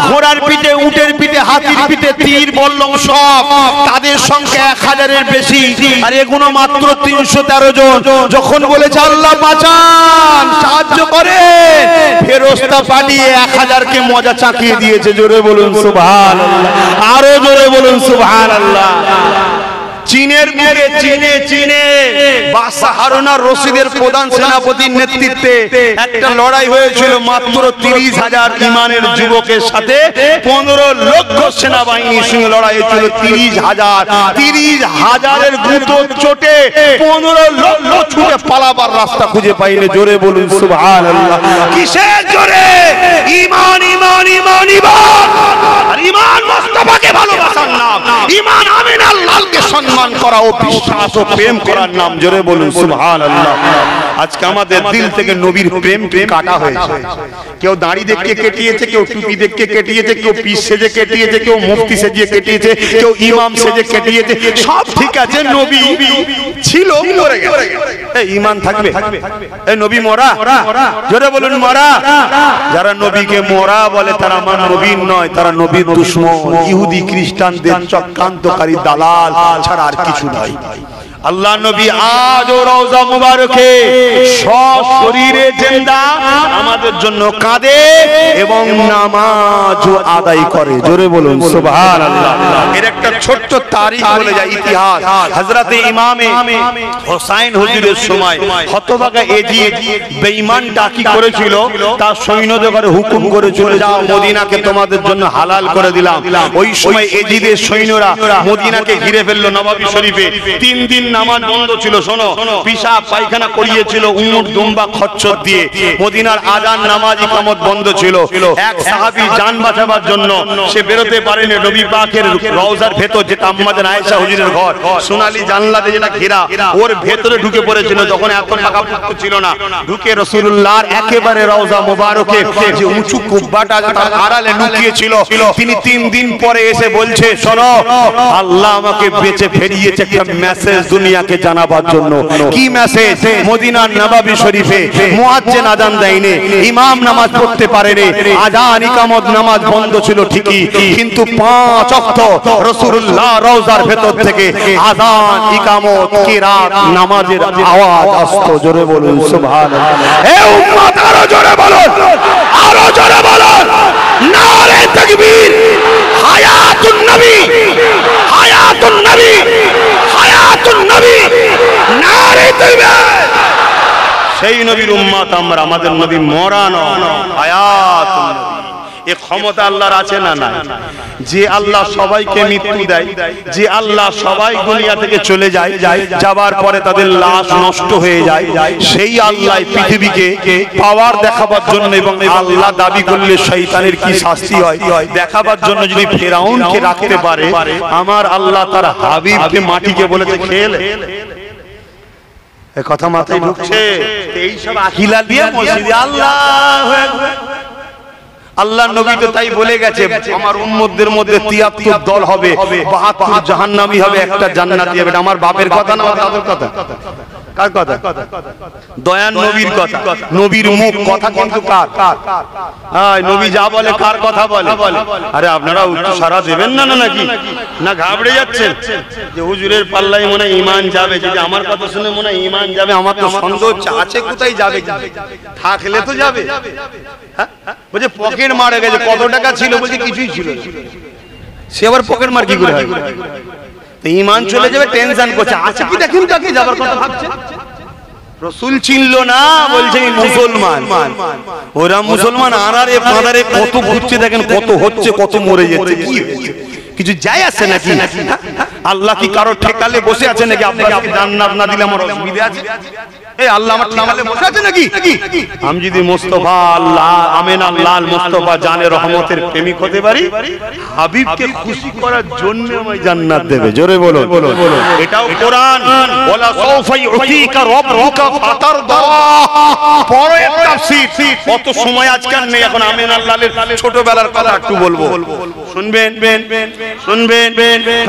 ঘোড়ার পিঠে, উটের পিঠে, হাতির পিঠে, তীর বল্লম সব, তাদের সংখ্যা 1000-এর বেশি, আর এগুলো মাত্র 313 জন। যখন বলেছে আল্লাহ বাঁচান, সাহায্য করে, ফেরেশতা পাঠিয়ে 1000-কে মজা চাকিয়ে দিয়েছে। জোরে বলুন সুবহানাল্লাহ, আরো জোরে বলুন সুবহানাল্লাহ। চীনের বুকে চীনে বাদশা হারুন আর রশিদের প্রধান সেনাপতির নেতৃত্বে একটা লড়াই হয়েছিল মাত্র 30,000 ঈমানের যুবকের সাথে 15 লক্ষ সেনাবাহিনীর সঙ্গে লড়াই হয়েছিল। 30,000 গুঁতো চোটে 15 লক্ষ ছুটে পালাবার রাস্তা খুঁজে পাইনি। জোরে বলুন সুবহানাল্লাহ। কিসের জোরে? ঈমান ঈমান ঈমান ঈমান। আর ঈমান মুস্তাফাকে ভালোবাসার নাম, ঈমান আমিন আল্লাহকে সম্মান করা ও বিশ্বাস ও প্রেম করার নাম। জোরে বলুন সুবহানাল্লাহ। আজকে আমাদের দিল থেকে নবীর প্রেম কাটা হয়েছে। কেউ দাড়ি দেখে কেটিয়েছে, কেউ টুপি দেখে কেটিয়েছে, কেউ পীর সেজে কেটিয়েছে, কেউ মুফতি সেজে কেটিয়েছে, কেউ ইমাম সেজে কেটিয়েছে। সব ঠিক আছে, নবী ছিল মরে গেছে। এই ঈমান থাকবে? এই নবী মরা? জোরে বলুন মরা। যারা নবীকে মরা বলে তারা আমার নবীর নয়, তারা নবীর দুশমন, ইহুদি খ্রিস্টানদের চক্রান্তকারী দালাল ছাড়া আর কিছু নয়। আল্লাহ নবী আজ ও রওজা মুবারকে সব শরীরে জিন্দা আমাদের জন্য কাঁদে এবং নামাজ আদায় করে। জোরে বলুন সুবহানাল্লাহ। এর একটা ছোট্ট তারিখ বলে যায় ইতিহাস। হযরতে ইমামে হোসাইন হুজুরের সময় হতভাগা এজিদ বেঈমানটা কি করেছিল, তার সৈন্যদের ঘরে হুকুম করেছিল, যাও মদিনাকে তোমাদের জন্য হালাল করে দিলাম। ওই সময় এজিদের সৈন্যরা মদিনাকে ঘিরে ফেললো নববী শরীফে। 3 দিন নামাজ বন্ধ ছিল। শোনো, পিশাব পায়খানা করিয়েছিল উট দুম্বা খচ্চর দিয়ে। মদিনার আযান নামাজ ইকামত বন্ধ ছিল। এক সাহাবী জান বাঁচাবার জন্য সে বেরোতে পারেনি। নবী পাকের রওজার ভেতর, যেটা আমাদের আয়েশা হুজুরের ঘর, সোনালী জানলাতে যেটা ঘেরা, ওর ভেতরে ঢুকে পড়েছিল। যখন এত পাকাপোক্ত ছিল না, ঢুকে রাসূলুল্লাহর একেবারে রওজা মুবারকে যে উঁচু কুব্বাটা তার আড়ালে লুকিয়েছিল, তিনি 3 দিন পরে এসে বলছে, শোনো, আল্লাহ আমাকে বেঁচে ফেরিয়েছে একটা মেসেজ দুনিয়াকে জানাবার জন্য। কি মেসেজ? মদিনার নববী শরীফে মুয়াজ্জিন আযান দেয়নি, ইমাম নামাজ পড়তে পারেনি, আযান ইকামত নামাজ বন্ধ ছিল ঠিকই, কিন্তু 5 ওয়াক্ত রাসূলুল্লাহ রওজার ভেতর থেকে আযান ইকামত কিরাত নামাজের আওয়াজ আসতো। জোরে বলুন সুবহানাল্লাহ। হে উম্মত, আরো জোরে বলুন, আরো জোরে বলুন, নারে তাকবীর। হায়াতুন নবী, হায়াতুন নবী, হায়াতুন নবী, নারে তাকবীর। সেই নবীর উম্মত আমরা, আমাদের নবী মরা নয়, হায়াতুন নবী। এ ক্ষমতা আল্লাহর আছে না? না। যে আল্লাহ সবাইকে মৃত্যু দেয়, যে আল্লাহ সবাই দুনিয়া থেকে চলে যায়, যাবার পরে তাদের লাশ নষ্ট হয়ে যায়, সেই আল্লাহ পৃথিবীকে পাওয়ার দেখাবার জন্য, এবং আল্লাহ দাবি করলে শয়তানের কি শাস্তি হয় দেখাবার জন্য যদি ফেরাউনকে রাখতে পারে, আমার আল্লাহ তার হাবিবকে মাটিকে বলেছে খেলে। এ কথা মাথায় ঢুকছে? এই সব আকিলা দিয়ে মসজিদে আল্লাহু আকবার। আল্লাহ নবী তো তাই বলে গেছে, আমার উম্মতদের মধ্যে 73 দল হবে, 72 জাহান্নামী হবে, একটা জান্নাতি হবে। আমার বাপের কথা না, আমার দাদুর কথা। কার কথা? দয়ান নবীর কথা। নবীর মুখ কথা কিন্তু কার? নবী যা বলে কার কথা বলে? আরে আপনারা একটু সারা দেবেন না নাকি? না ঘাবড়ে যাচ্ছেন যে হুজুরের পাল্লাই মনে হয় ঈমান যাবে? যদি আমার কথা শুনে মনে হয় ঈমান যাবে, আমার তো সন্দেহ আছে কোথায় যাবে। থাকলে তো যাবে। বলছে পকেট মারে গেছে। কত টাকা ছিল? বলছে কিছুই ছিল। সে আবার পকেট মার কি করে হয়? ঈমান চলে যাবে, টেনশন করছে। আছে কি দেখেন কাকে যাবার কথা ভাবছে। রাসূল চিনলো না, বলছে মুসলমান। ওরা মুসলমান আনারে ফাঁদারে কত ঘুরছে দেখেন, কত হচ্ছে, কত মরে যাচ্ছে। কি কিছু যায় আসে নাকি? আল্লাহ কি কারো ঠেকালে বসে আছে নাকি? আপনাকে জান্নাত না দিলে আমার অসুবিধা আছে? এই আল্লাহ আমার নামালে বসে আছে নাকি? আমি যদি মুস্তাফা আল্লাহ আমিন আল্লাহ মুস্তাফা জানে রহমতের প্রেমিক হতে পারি, হাবিবকে খুশি করার জন্য আমায় জান্নাত দেবে। জোরে বলো। এটাও কোরআন। ওয়ালা সাউফা ইউতিকা রাব্বুকা ফাতারদা। পরের তাফসীর। কত সময় আজকাল নেই, এখন আমিন আল্লাহর ছোটবেলার কথা একটু বলবো। শুনবেন? শুনবেন?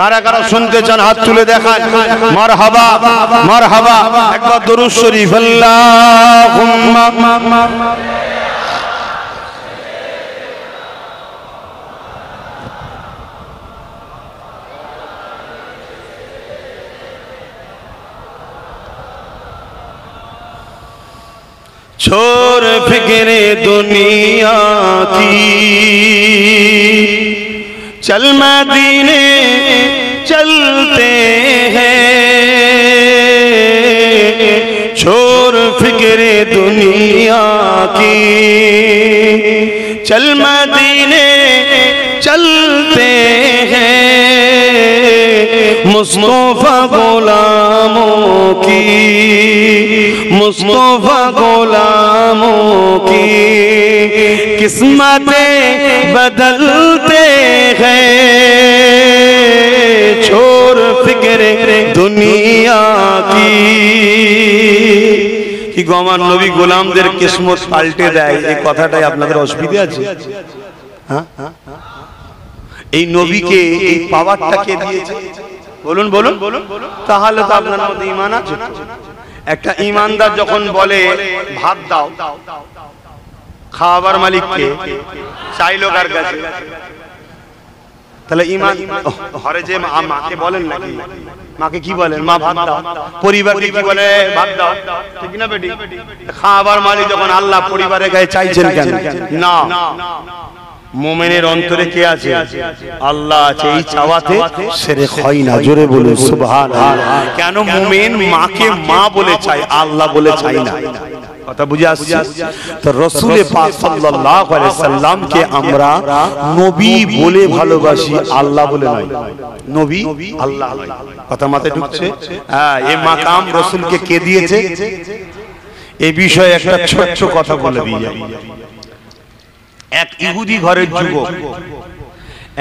কারা কারা শুনতে চান হাত তুলে দেখান। মারহাবা, মারহাবা। একবার দরুদ শরীফ। আল্লাহুম্মা छोड़ फिक्रे दुनिया की, चल मदीने चलते हैं, फिक्रे दुनिया की, चल मदीने चलते हैं मुस्तफा गुलामों की, मुस्तफा गुलामों की किस्मतें बदलते हैं, छोड़ फिक्रे दुनिया की। कि আমার নবী গোলামদের কিসমত পাল্টে দেয়, এই কথাটাই আপনাদের অসুবিধা আছে? হ্যাঁ, এই নবীকে এই পাওয়ারটা কে দিয়েছে বলুন বলুন? তাহলে তো আপনার মধ্যে ঈমান আছে। একটা ঈমানদার যখন বলে ভাত দাও, খাওয়াবার মালিককে, চাইলো কার কাছে? তাহলে ঈমান ঘরে যে মাকে বলেন নাকি, মাকে কি বলেন? মা ভাত দাও। পরিবারকে কি বলে? ভাত দাও, ঠিক না বেটি? খাওয়াবার মালিক যখন আল্লাহ, পরিবারের গায়ে চাইছেন কেন? না, মুমিনের অন্তরে কে আছে? আল্লাহ আছে। এই চাওয়াতে শিরক হয় না। জোরে বলুন সুবহানাল্লাহ। কেন মুমিন মাকে মা বলে চায়, আল্লাহ বলে চায় না? কথা বুঝে আসছে? তো রাসূল পাক সাল্লাল্লাহু আলাইহি সাল্লামকে আমরা নবী বলে ভালোবাসি, আল্লাহ বলে নয়। নবী আল্লাহ, কথা মাথায় ঢুকছে? হ্যাঁ, এই মাকাম রাসূলকে কে দিয়েছে? এই বিষয়ে একটা ছোট্ট কথা বলে দিই। এক ইহুদি ঘরের যুবক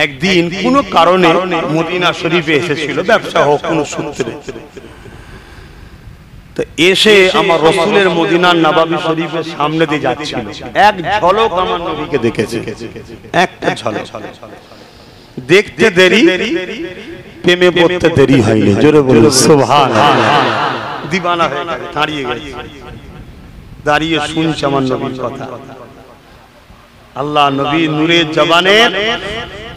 একদিন কোন কারণে মদিনা শরীফে এসেছিল, ব্যবসা হোক কোন সূত্রে। তো এসে আমার রাসূলের মদিনার নববী শরীফের সামনে দিয়ে যাচ্ছিল। এক ঝলক আমার নবীকে দেখেছে, একটা ঝলক। দেখতে দেরি, প্রেমে পড়তে দেরি হয়নি। জোরে বলুন সুবহানাল্লাহ। দিবানা হয়ে দাঁড়িয়ে গেছে, দাঁড়িয়ে শুনছে আমার নবীর কথা। আল্লাহ নবী নূরে জবানে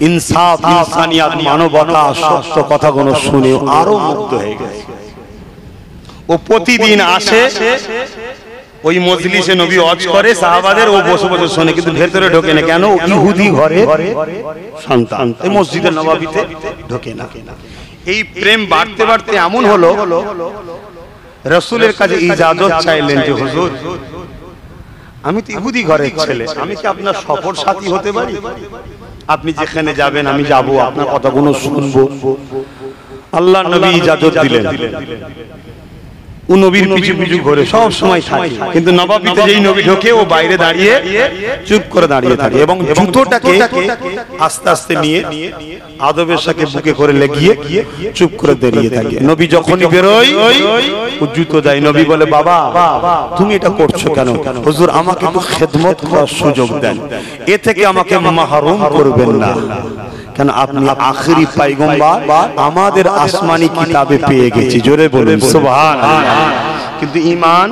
ইনসাফ, ইনসানিয়াত, মানবতা, সত্য কথাগুলো শুনে আরো মুগ্ধ হয়ে গেছে। ও প্রতিদিন আসে ওই মজলিসে, নবী ওয়াজ করে সাহাবাদের, ও বসে বসে শোনে, কিন্তু ভেতরে ঢোকে না। কেন? ইহুদি ঘরে সন্তান, এই মসজিদে নববীতে ঢোকে না। এই প্রেম বাড়তে বাড়তে এমন হলো, রাসূলের কাছে ইজাজত চাইলেন যে হুজুর, আমি তো ইহুদি ঘরের ছেলে, আমি কি আপনার সফর সাথী হতে পারি? আপনি যেখানে যাবেন আমি যাব, আপনার কথাগুলো শুনবো। আল্লাহ নবী ইজাজত দিলেন। ও নবীর পিছু পিছু ঘুরে সব সময় থাকে, কিন্তু নববীতে যেই নবী ঢোকে ও বাইরে দাঁড়িয়ে চুপ করে দাঁড়িয়ে থাকে এবং জুতোটাকে আস্তে আস্তে নিয়ে আদবের সাথে বুকে করে লাগিয়ে চুপ করে দাঁড়িয়ে থাকে। নবী যখনই বেরোয় ও জুতো দেয়। নবী বলে, বাবা তুমি এটা করছো কেন? হুজুর আমাকে একটু খেদমত করার সুযোগ দেন, এ থেকে আমাকে মাহরুম করবেন না। কেন? আপনি আখেরি পয়গম্বর, আমাদের আসমানি কিতাবে পেয়ে গেছি। জোরে বলুন সুবহানাল্লাহ। কিন্তু ঈমান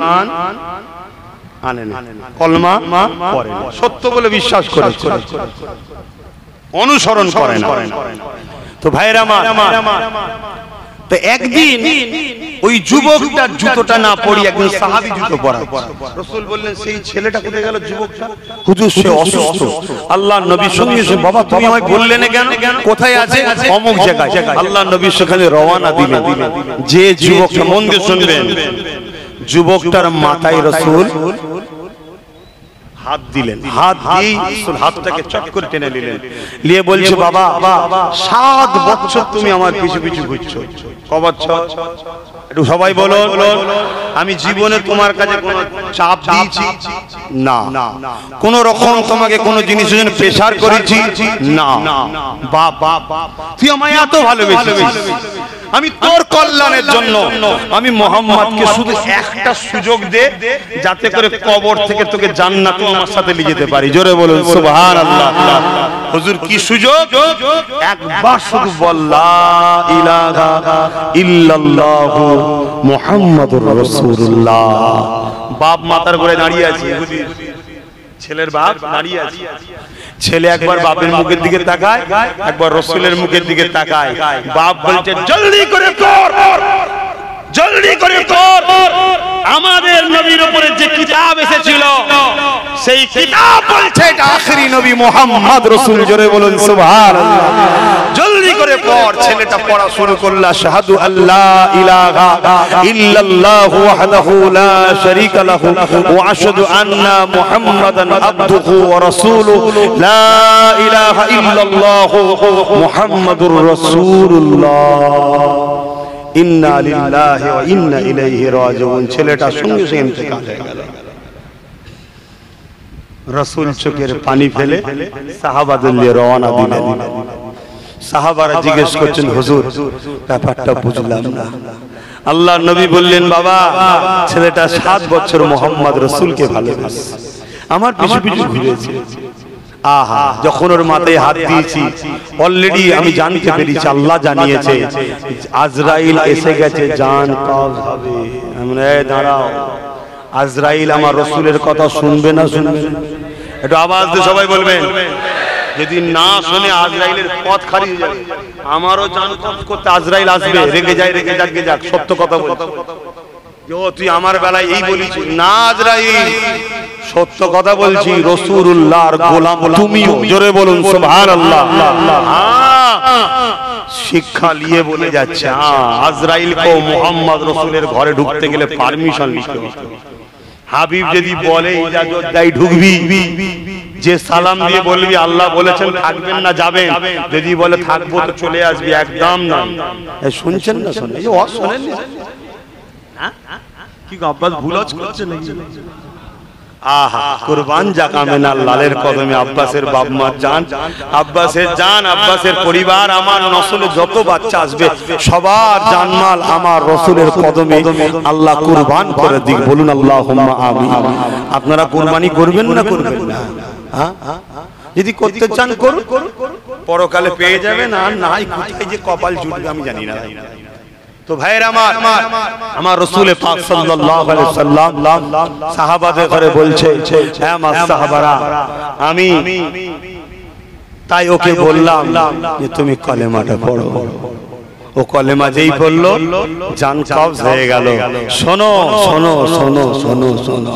আনে না, কলমা পড়ে না, সত্য বলে বিশ্বাস করে, অনুসরণ করে না। তো ভাইরা আমার, তো একদিন ওই যুবকটার জুতোটা না পরি একজন সাহাবী জুতো পরা। রাসূল বললেন, সেই ছেলেটা কোথায় গেল? যুবকটা? হুজুর সে অসুস্থ। আল্লাহর নবীর সঙ্গে এসে, বাবা তুমি আমায় বললে না কেন? কোথায় আছে? অমুক জায়গায়। আল্লাহর নবীর সেখানে রওনা দিলেন। যে যুবকটা, মন দিয়ে শুনবেন, যুবকটার মাথায় রাসূল হাত দিলেন। হাত দিয়ে রাসূল হাতটাকে চট করে টেনে নিলেন, নিয়ে বলছে, বাবা 7 বছর তুমি আমার পিছু পিছু ঘুরছো। ক বছর? একটু সবাই বলো। আমি জীবনে তোমার কাছে কোনো চাপ দিয়েছি না, কোন রকম তোমাকে কোনো জিনিসের জন্য প্রেসার করেছি না। বাবা তুই আমায় এত ভালোবেসেছিস, আমি তোর কল্যাণের জন্য আমি মুহাম্মদকে শুধু একটা সুযোগ দে, যাতে করে কবর থেকে তোকে জান্নাতে আমার সাথে নিয়ে যেতে পারি। জোরে বলুন সুবহানাল্লাহ। হুজুর কি সুযোগ? একবার শুধু বল লা ইলাহা ইল্লাল্লাহু মুহাম্মাদুর রাসূলুল্লাহ। বাপ মাতার ঘরে দাঁড়িয়ে আছে, ছেলের বাপ দাঁড়িয়ে আছে। ছেলে একবার বাপের মুখের দিকে তাকায়, একবার রাসূলের মুখের দিকে তাকায়। বাপ বলছে, জলদি করে কর, জলদি করে কর। আমাদের নবীর উপরে যে কিতাব এসেছিল সেই কিতাব বলছে এটা আখেরি নবী মুহাম্মদ রাসূল। জোরে বলুন সুবহানাল্লাহ। জলদি করে পড়। ছেলেটা পড়া শুরু করল, আশহাদু আল্লা ইলাহা ইল্লাল্লাহু ওয়াহদাহু লা শারীকা লাহু ওয়া আশহাদু আন্না মুহাম্মাদান আবদুহু ওয়া রাসূলুহু লা ইলাহা ইল্লাল্লাহু মুহাম্মাদুর রাসূলুল্লাহ ইন্না লিল্লাহি ওয়া ইন্না ইলাইহি রাজিউন। ছেলেটা সঙ্গে সঙ্গে ইন্তেকাল হয়ে গেল। রাসূল চোখের পানি ফেলে সাহাবাদের নিয়ে রওনা দিলেন। সাহাবারা জিজ্ঞেস করছেন, হুজুর ব্যাপারটা বুঝলাম না। আল্লাহর নবী বললেন, বাবা ছেলেটা 7 বছর মুহাম্মদ রাসূলকে ভালোবাসে, আমার পিছু পিছু ঘুরেছে। আহা, যখন ওর মাথায় হাত দিয়েছি অলরেডি আমি জানতে পেরেছি, আল্লাহ জানিয়েছে আজরাইল এসে গেছে, জান কবজ হবে। আমরা দাঁড়াও, আজরাইল আমার রাসূলের কথা শুনবে না শুনবে? একটু আওয়াজ দিয়ে সবাই বলবেন। যদি না শুনে আজরাইলের পথ খালি হয়ে যাবে। আমারও জান কবজ করতে আজরাইল আসবে, রেগে যায়, রেগে যাক গে যাক, সত্য কথা বল। তুই আমার বেলায় এই বলিস না, আজরাইল সত্য কথা বলছি, রাসূলুল্লাহর গোলাম তুমিও। জোরে বলুন সুবহানাল্লাহ। শিক্ষা নিয়ে বলে যাচ্ছে, আজরাইল কো মুহাম্মদ রাসূলের ঘরে ঢুকতে গেলে পারমিশন নিতে হবে। হাবিব যদি বলে ইজাজত দেয় ঢুকবি, যে সালাম দিয়ে বলবি আল্লাহ বলেছেন থাকবেন না যাবেন, যদি বলে থাকবো তো চলে আসবি, একদম না। শুনছেন না? শুনেন, এই ওয়াজ শুনেন না? কি আব্বাস ভুল করছে নাকি? আহা, কুরবান যাক আমিনার লালের কদমে আব্বাসের বাপ মা জান, আব্বাসের জান, আব্বাসের পরিবার, আমার নসলে যত বাচ্চা আসবে সবার জানমাল আমার রাসূলের কদমে আল্লাহ কুরবান করে দিক। বলুন আল্লাহুম্মা আমিন। আপনারা কুরবানি করবেন না করবেন না? যদি করতে চান করুন, পরকালে পেয়ে যাবেন। আর নাই কোথায় যে কপাল জুটবে আমি জানি না। তো ভাইরা আমার রাসূল পাক সাল্লাল্লাহু আলাইহি সাল্লাম সাহাবাদের ঘরে বলছে, হ্যাঁ আমার সাহাবারা, আমি তাই ওকে বললাম যে তুমি কলেমাটা পড়ো। ও কলেমা যেই পড়লো জান কবজ হয়ে গেল। শোনো শোনো শোনো শোনো শোনো,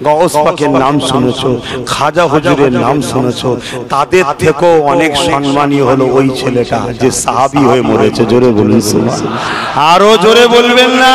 গাউস পাকের নাম শুনেছো, খাজা হুজুরের নাম শুনেছো, তাদের থেকেও অনেক সম্মানী হলো ওই ছেলেটা যে সাহাবী হয়ে মরেছে। জোরে বলুন সুবহানাল্লাহ। আরো জোরে বলবেন না?